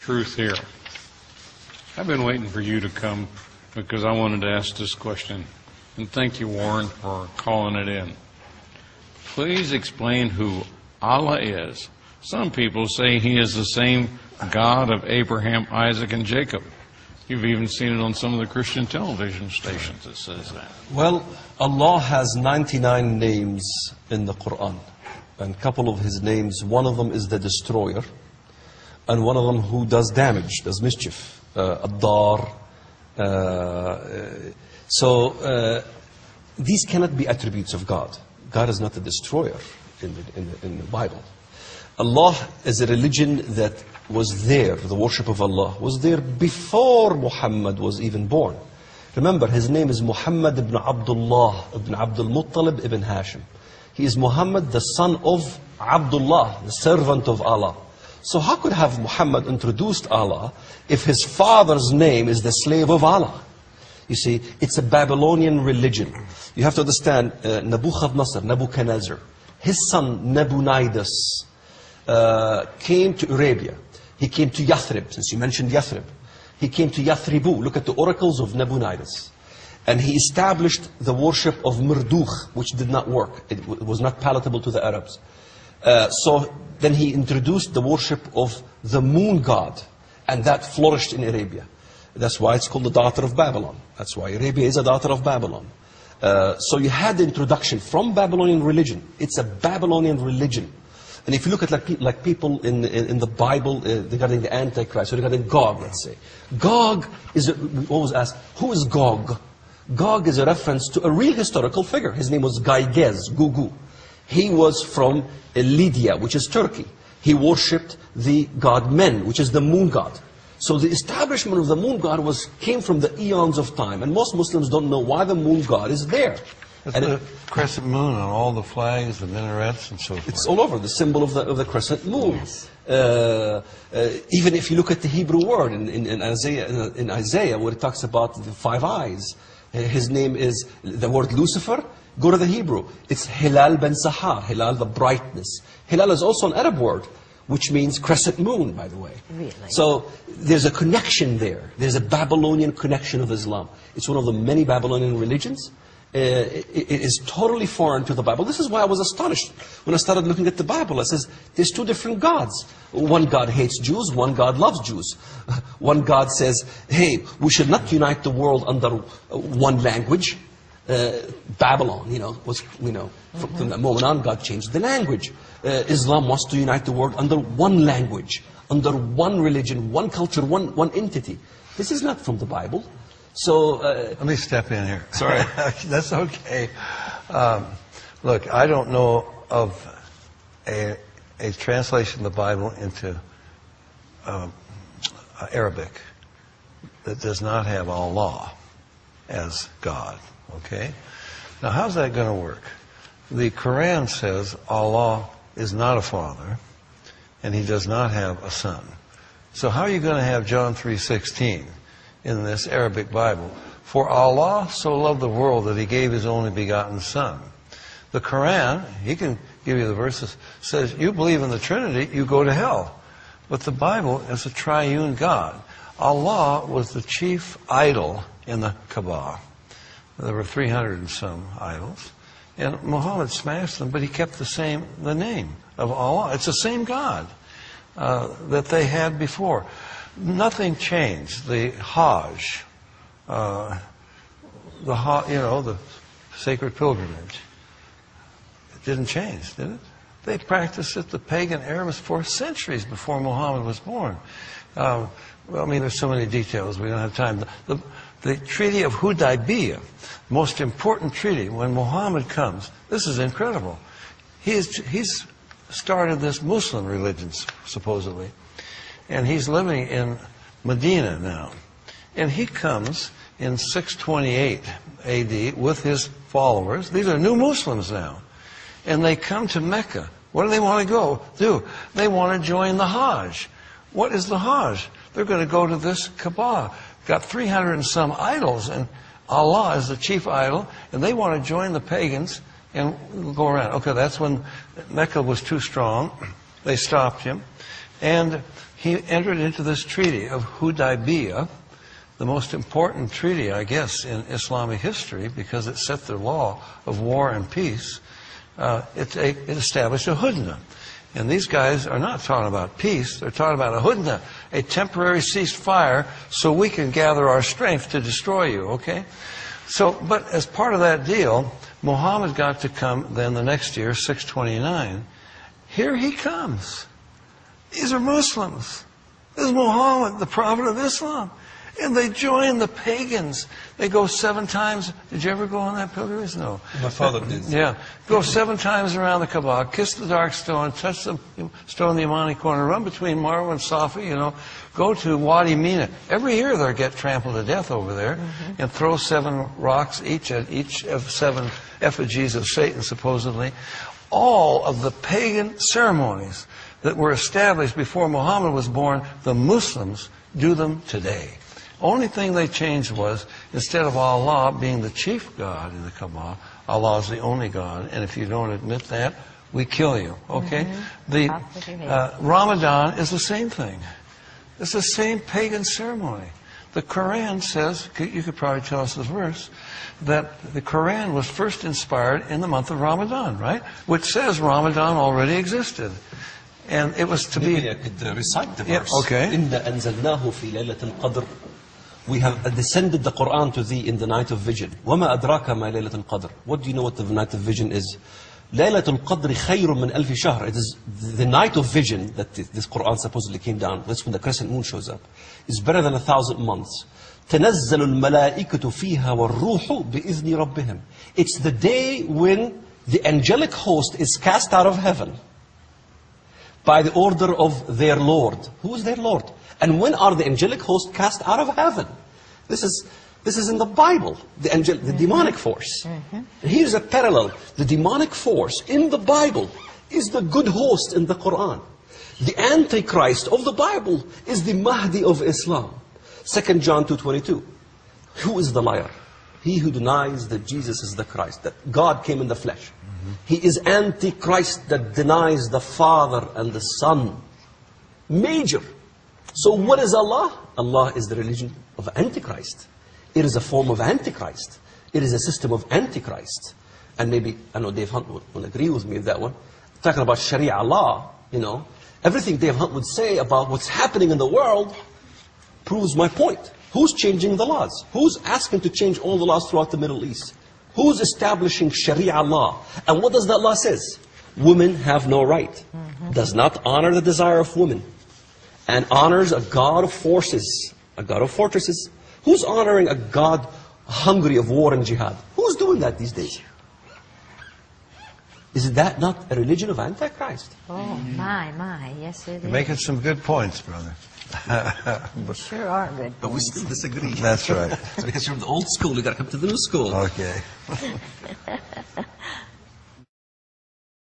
truth here. I've been waiting for you to come because I wanted to ask this question. And thank you, Warren, for calling it in. Please explain who Allah is. Some people say He is the same God of Abraham, Isaac, and Jacob. You've even seen it on some of the Christian television stations that says that. Well, Allah has 99 names in the Quran. And a couple of His names, one of them is the destroyer. And one of them who does damage, does mischief. Ad-Dar. These cannot be attributes of God. God is not a destroyer in the Bible. Allah is a religion that was there, the worship of Allah was there before Muhammad was even born. Remember, his name is Muhammad ibn Abdullah ibn Abdul Muttalib ibn Hashim. He is Muhammad, the son of Abdullah, the servant of Allah. So how could have Muhammad introduced Allah if his father's name is the slave of Allah? You see, it's a Babylonian religion. You have to understand, Nebuchadnezzar, his son Nabonidus came to Arabia. He came to Yathrib, since you mentioned Yathrib. He came to Yathribu. Look at the oracles of Nabonidus. And he established the worship of Mardukh, which did not work. It was not palatable to the Arabs. So then he introduced the worship of the moon god. And that flourished in Arabia. That's why it's called the daughter of Babylon. That's why Arabia is a daughter of Babylon. So you had the introduction from Babylonian religion. It's a Babylonian religion. And if you look at like people in the Bible regarding the Antichrist, or regarding Gog, let's say. Gog is, we always ask, who is Gog? Gog is a reference to a real historical figure. His name was Gaygez, Gugu. He was from Lydia, which is Turkey. He worshipped the god Men, which is the moon god. So the establishment of the moon god came from the eons of time. And most Muslims don't know why the moon god is there. It's the crescent moon on all the flags, the minarets, and so forth. It's all over, the symbol of the crescent moon. Yes. Even if you look at the Hebrew word in Isaiah, where it talks about the 5 eyes, his name is, the word Lucifer, go to the Hebrew. It's Hilal ben Sahar, Hilal, the brightness. Hilal is also an Arab word, which means crescent moon, by the way. Really? So there's a connection there. There's a Babylonian connection of Islam. It's one of the many Babylonian religions. It is totally foreign to the Bible. This is why I was astonished when I started looking at the Bible. It says there's 2 different gods. One God hates Jews, one God loves Jews. One God says, hey, we should not unite the world under one language. Babylon, from that moment on, God changed the language. Islam wants to unite the world under one language, under one religion, one culture, one entity. This is not from the Bible. So let me step in here. Sorry. That's okay. Look, I don't know of a translation of the Bible into Arabic that does not have Allah as God. Okay? Now, how's that going to work? The Quran says Allah is not a father, and He does not have a son. So how are you going to have John 3:16 in this Arabic Bible? For Allah so loved the world that He gave His only begotten Son. The Quran, He can give you the verses, says you believe in the Trinity, you go to hell. But the Bible is a triune God. Allah was the chief idol in the Kaaba. There were 300 and some idols. And Muhammad smashed them, but he kept the name of Allah. It's the same God that they had before. Nothing changed. The Hajj, the sacred pilgrimage, it didn't change, did it? They practiced it, the pagan Arabs, for centuries before Muhammad was born. There's so many details, we don't have time. The Treaty of Hudaybiyah, most important treaty, when Muhammad comes, this is incredible. He's started this Muslim religion, supposedly. And he's living in Medina now. And he comes in 628 AD with his followers. These are new Muslims now. And they come to Mecca. What do they want to do? They want to join the Hajj. What is the Hajj? They're going to go to this Kaaba. Got 300 and some idols, and Allah is the chief idol, and they want to join the pagans and go around. Okay, that's when Mecca was too strong. They stopped him. And he entered into this treaty of Hudaybiyah, the most important treaty, I guess, in Islamic history because it set the law of war and peace. It established a hudna. And these guys are not talking about peace. They're talking about a hudna, a temporary ceasefire so we can gather our strength to destroy you, okay? So, but as part of that deal, Muhammad got to come then the next year, 629. Here he comes. These are Muslims. This is Muhammad, the prophet of Islam. And they join the pagans. They go 7 times. Did you ever go on that pilgrimage? No. My father did. Yeah. Go 7 times around the Kaaba, kiss the dark stone, touch the stone in the Yamani corner, run between Marwa and Safa, go to Wadi Mina. Every year they get trampled to death over there and throw 7 rocks each at each of 7 effigies of Satan, supposedly. All of the pagan ceremonies that were established before Muhammad was born, the Muslims do them today. Only thing they changed was, instead of Allah being the chief God in the Kaaba, Allah is the only God, and if you don't admit that, we kill you, okay? The Ramadan is the same thing. It's the same pagan ceremony. The Quran says, you could probably tell us the verse, that the Quran was first inspired in the month of Ramadan, right? Which says Ramadan already existed. And it was to be... Maybe I could recite the verse. Yeah, okay. إِنَّا أَنزَلْنَاهُ فِي لَيْلَةِ الْقَدْرِ. We have descended the Quran to thee in the night of vision. وَمَا أَدْرَاكَ مَا لَيْلَةُ الْقَدْرِ. What do you know what the night of vision is? لَيْلَةُ الْقَدْرِ خَيْرٌ مِنْ أَلْفِ شَهْرٍ. It is the night of vision that this Quran supposedly came down. That's when the crescent moon shows up. It's better than 1,000 months. تَنَزَّلُ الْمَلَائِكَةُ فِيهَا وَالرُّوحُ بِإِذْنِ رَبِّهِمْ. It's the day when the angelic host is cast out of heaven by the order of their Lord. Who is their Lord? And when are the angelic hosts cast out of heaven? This is in the Bible, the demonic force. And here's a parallel. The demonic force in the Bible is the good host in the Quran. The Antichrist of the Bible is the Mahdi of Islam. 2 John 2:22. Who is the liar? He who denies that Jesus is the Christ, that God came in the flesh. He is Antichrist that denies the Father and the Son. Major. So what is Allah? Allah is the religion of Antichrist. It is a form of Antichrist. It is a system of Antichrist. And maybe, I know Dave Hunt would agree with me with that one. Talking about Sharia law, everything Dave Hunt would say about what's happening in the world proves my point. Who's changing the laws? Who's asking to change all the laws throughout the Middle East? Who's establishing Sharia law? And what does that law says? Women have no right. Does not honor the desire of women. And honors a God of forces, a God of fortresses. Who's honoring a God hungry of war and jihad? Who's doing that these days? Is that not a religion of Antichrist? Oh, my. Yes, it You're is. making some good points, brother. Sure are good. But we still disagree. That's right. Because you're from the old school, you got to come to the new school. Okay.